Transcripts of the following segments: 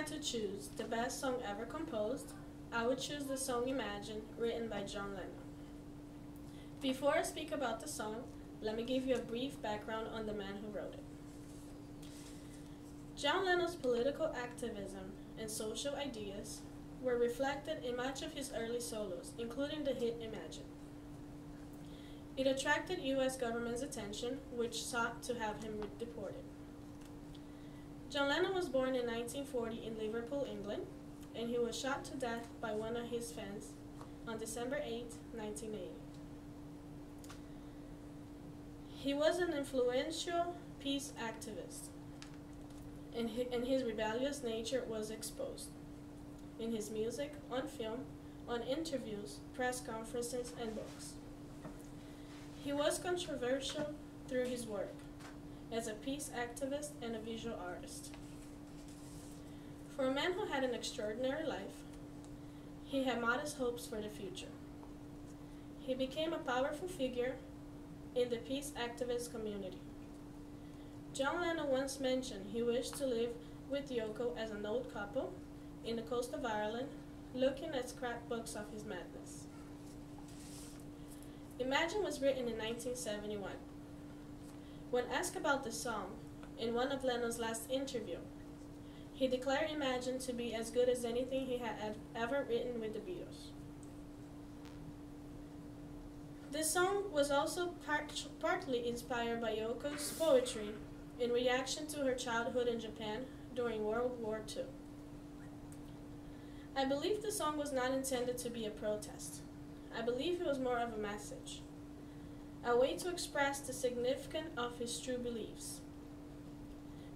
to choose the best song ever composed, I would choose the song Imagine, written by John Lennon. Before I speak about the song, let me give you a brief background on the man who wrote it. John Lennon's political activism and social ideas were reflected in much of his early solos, including the hit Imagine. It attracted U.S. government's attention, which sought to have him deported. John Lennon was born in 1940 in Liverpool, England, and he was shot to death by one of his fans on December 8, 1980. He was an influential peace activist, and his rebellious nature was exposed in his music, on film, on interviews, press conferences, and books. He was controversial through his work as a peace activist and a visual artist. For a man who had an extraordinary life, he had modest hopes for the future. He became a powerful figure in the peace activist community. John Lennon once mentioned he wished to live with Yoko as an old couple in the coast of Ireland, looking at scrapbooks of his madness. Imagine was written in 1971. When asked about the song, in one of Lennon's last interviews, he declared Imagine to be as good as anything he had ever written with the Beatles. This song was also partly inspired by Yoko's poetry in reaction to her childhood in Japan during World War II. I believe the song was not intended to be a protest. I believe it was more of a message, a way to express the significance of his true beliefs,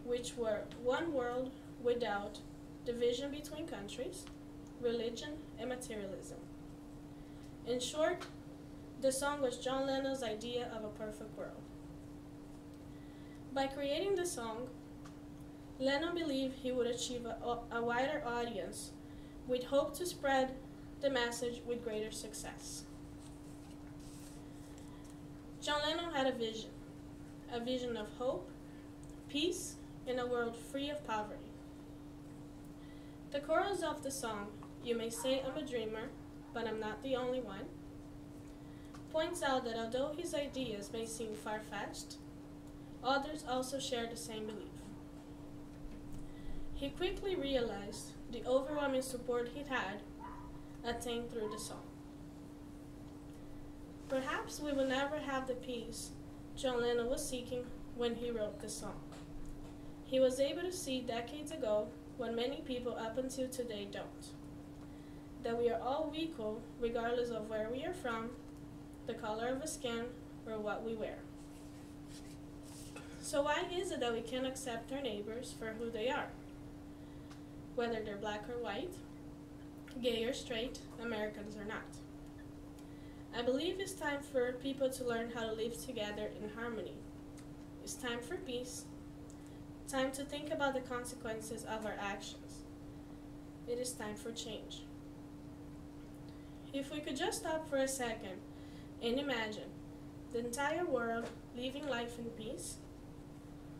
which were one world without division between countries, religion, and materialism. In short, the song was John Lennon's idea of a perfect world. By creating the song, Lennon believed he would achieve a wider audience with hope to spread the message with greater success. John Lennon had a vision of hope, peace, and a world free of poverty. The chorus of the song, "You may say I'm a dreamer, but I'm not the only one," points out that although his ideas may seem far-fetched, others also share the same belief. He quickly realized the overwhelming support he'd had attained through the song. Perhaps we will never have the peace John Lennon was seeking when he wrote the song. He was able to see decades ago what many people up until today don't, that we are all equal regardless of where we are from, the color of our skin, or what we wear. So why is it that we can't accept our neighbors for who they are, whether they're black or white, gay or straight, Americans or not? I believe it's time for people to learn how to live together in harmony. It's time for peace, time to think about the consequences of our actions. It is time for change. If we could just stop for a second and imagine the entire world living life in peace,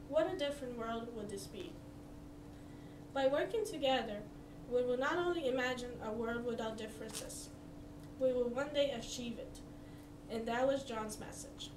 what a different world would this be? By working together, we will not only imagine a world without differences, we will one day achieve it. And that was John's message.